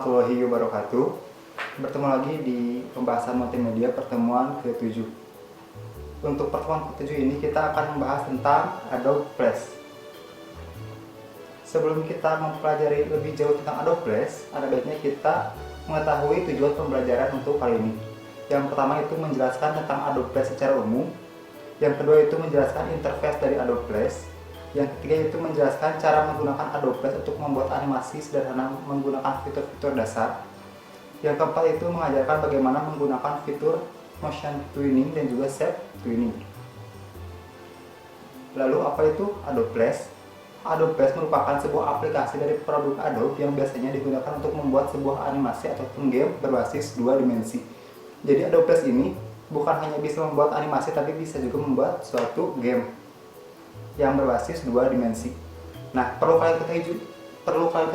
warahmatullahi wabarakatuh. Bertemu lagi di pembahasan multimedia pertemuan ke-7. Untuk pertemuan ke-7 ini kita akan membahas tentang Adobe Flash. Sebelum kita mempelajari lebih jauh tentang Adobe Flash, ada baiknya kita mengetahui tujuan pembelajaran untuk kali ini. Yang pertama itu menjelaskan tentang Adobe Flash secara umum. Yang kedua itu menjelaskan interface dari Adobe Flash. Yang ketiga itu menjelaskan cara menggunakan Adobe Flash untuk membuat animasi sederhana menggunakan fitur-fitur dasar. Yang keempat itu mengajarkan bagaimana menggunakan fitur motion twinning dan juga shape twinning. Lalu apa itu Adobe Flash? Adobe Flash merupakan sebuah aplikasi dari produk Adobe yang biasanya digunakan untuk membuat sebuah animasi ataupun game berbasis dua dimensi. Jadi Adobe Flash ini bukan hanya bisa membuat animasi, tapi bisa juga membuat suatu game yang berbasis dua dimensi. Nah, perlu kalian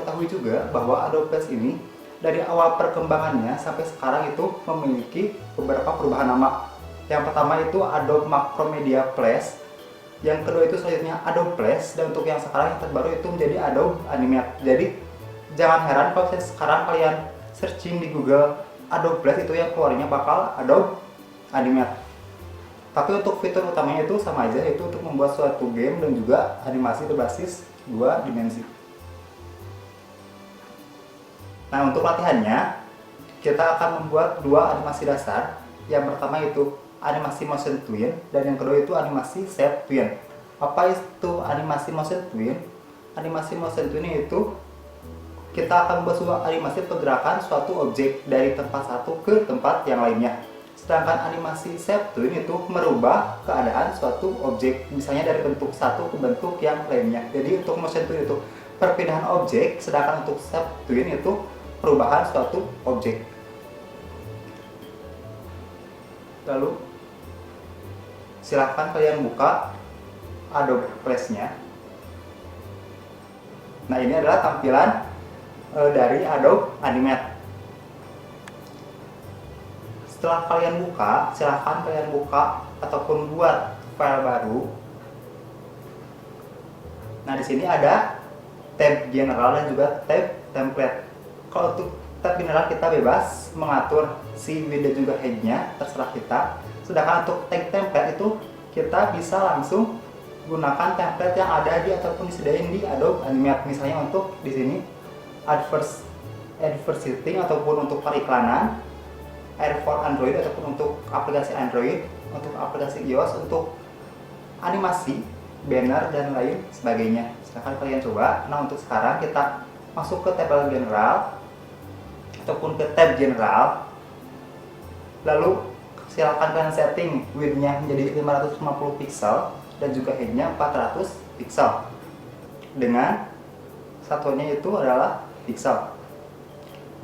ketahui juga bahwa Adobe Flash ini dari awal perkembangannya sampai sekarang itu memiliki beberapa perubahan nama. Yang pertama itu Adobe Macromedia Flash, yang kedua itu selanjutnya Adobe Flash, dan untuk yang sekarang yang terbaru itu menjadi Adobe Animate. Jadi jangan heran kalau sekarang kalian searching di Google Adobe Flash, itu yang keluarnya bakal Adobe Animate. Tapi untuk fitur utamanya itu sama aja, yaitu untuk membuat suatu game dan juga animasi berbasis dua dimensi. Nah, untuk latihannya kita akan membuat dua animasi dasar. Yang pertama itu animasi motion twin, dan yang kedua itu animasi shape twin. Apa itu animasi motion twin? Animasi motion twin itu kita akan membuat sebuah animasi pergerakan suatu objek dari tempat satu ke tempat yang lainnya. Sedangkan animasi shape twin itu merubah keadaan suatu objek, misalnya dari bentuk satu ke bentuk yang lainnya. Jadi untuk motion twin itu perpindahan objek, sedangkan untuk shape twin itu perubahan suatu objek. Lalu silahkan kalian buka Adobe Flash-nya. Nah, ini adalah tampilan dari Adobe Animate. Setelah kalian buka, silahkan kalian buka ataupun buat file baru. Nah, di sini ada tab general dan juga tab template. Kalau untuk tab general kita bebas mengatur si width dan juga height-nya, terserah kita. Sedangkan untuk tab template itu kita bisa langsung gunakan template yang ada di ataupun disediain di Adobe Animate. Misalnya untuk di sini advertising ataupun untuk periklanan, Air for Android ataupun untuk aplikasi Android, untuk aplikasi iOS, untuk animasi, banner dan lain sebagainya. Silahkan kalian coba. Nah, untuk sekarang kita masuk ke tabel general ataupun ke tab general. Lalu silakan kalian setting width-nya menjadi 550 pixel dan juga height-nya 400 pixel. Dengan satuannya itu adalah pixel.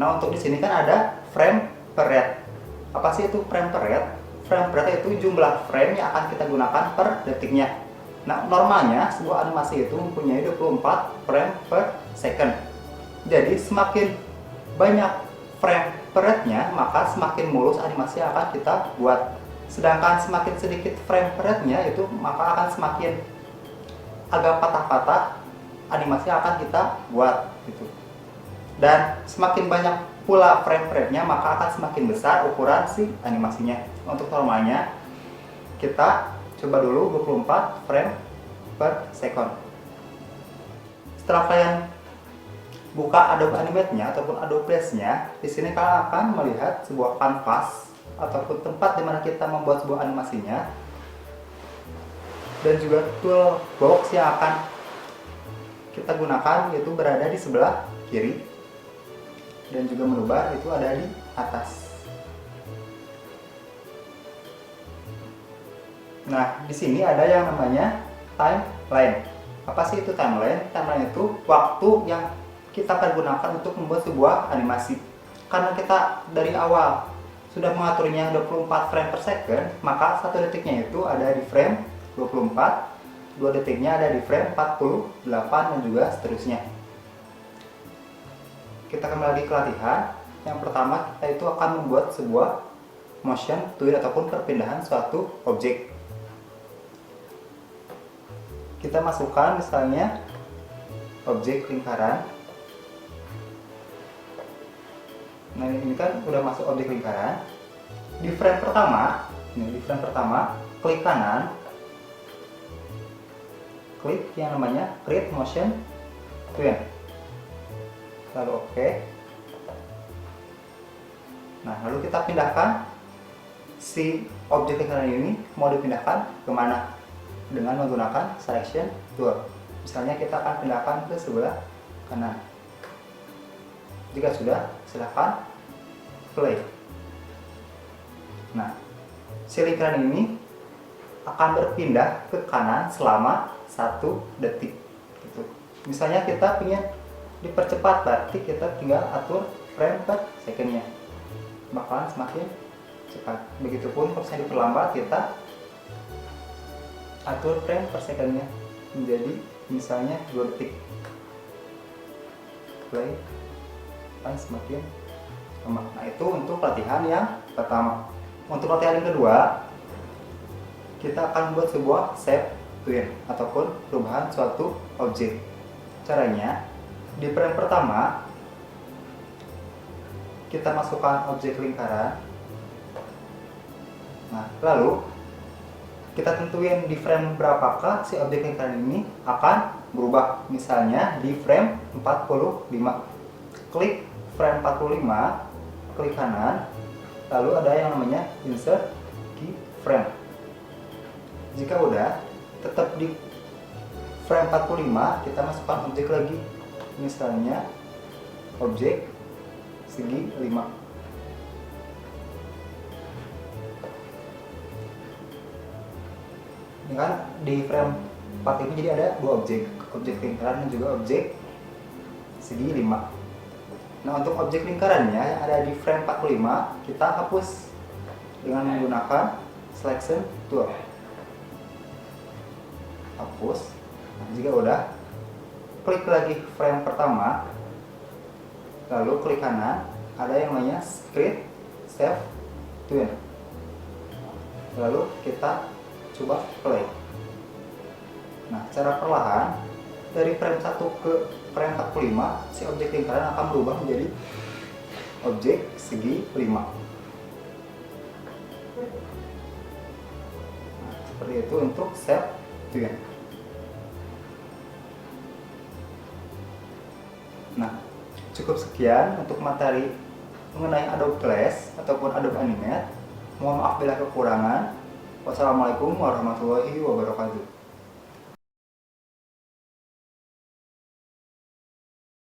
Nah, untuk di sini kan ada frame per rate. Apa sih itu frame per rate? Frame per rate itu jumlah frame yang akan kita gunakan per detiknya. Nah, normalnya sebuah animasi itu mempunyai 24 frame per second. Jadi semakin banyak frame per rate-nya, maka semakin mulus animasi yang akan kita buat. Sedangkan semakin sedikit frame per rate-nya itu, maka akan semakin agak patah-patah animasi yang akan kita buat gitu. Dan semakin banyak pula frame rate-nya, maka akan semakin besar ukuran si animasinya. Untuk normalnya kita coba dulu 24 frame per second. Setelah kalian buka Adobe Animate-nya ataupun Adobe Flash-nya, di sini kalian akan melihat sebuah kanvas ataupun tempat di mana kita membuat sebuah animasinya, dan juga toolbox yang akan kita gunakan yaitu berada di sebelah kiri, dan juga menu bar itu ada di atas. Nah, di sini ada yang namanya timeline. Apa sih itu timeline? Timeline itu waktu yang kita pergunakan untuk membuat sebuah animasi. Karena kita dari awal sudah mengaturnya 24 frame per second, maka 1 detiknya itu ada di frame 24, 2 detiknya ada di frame 48, dan juga seterusnya. Kita kembali lagi ke latihan. Yang pertama, kita itu akan membuat sebuah motion twin ataupun perpindahan suatu objek. Kita masukkan misalnya objek lingkaran. Nah ini kan udah masuk objek lingkaran. Di frame pertama, klik kanan, klik yang namanya create motion twin, lalu oke. Nah lalu kita pindahkan si objek lingkaran ini, mau dipindahkan kemana dengan menggunakan selection tool. Misalnya kita akan pindahkan ke sebelah kanan. Jika sudah, silahkan play. Nah, si lingkaran ini akan berpindah ke kanan selama 1 detik. Gitu. Misalnya kita ingin dipercepat, berarti kita tinggal atur frame per secondnya, bakalan semakin cepat. Begitupun kalau misalnya diperlambat, kita atur frame per secondnya menjadi misalnya 2 detik. Play, akan semakin lama. Nah itu untuk latihan yang pertama. Untuk latihan yang kedua, kita akan buat sebuah shape twin ataupun perubahan suatu objek. Caranya, di frame pertama kita masukkan objek lingkaran. Nah, lalu kita tentuin di frame berapakah si objek lingkaran ini akan berubah. Misalnya di frame 45. Klik frame 45, klik kanan, lalu ada yang namanya insert keyframe. Jika udah, tetap di frame 45 kita masukkan objek lagi, misalnya objek segi 5. Ini kan di frame 45 jadi ada 2 objek lingkaran dan juga objek segi 5. Nah untuk objek lingkarannya yang ada di frame 45 kita hapus dengan menggunakan selection tool. Hapus. Nah, jika udah, klik lagi frame pertama, lalu klik kanan, ada yang namanya create shape twin, lalu kita coba play. Nah secara perlahan dari frame 1 ke frame 45 si objek lingkaran akan berubah menjadi objek segi 5. Nah, seperti itu untuk shape twin. Nah, cukup sekian untuk materi mengenai Adobe Flash ataupun Adobe Animate. Mohon maaf bila kekurangan. Wassalamualaikum warahmatullahi wabarakatuh.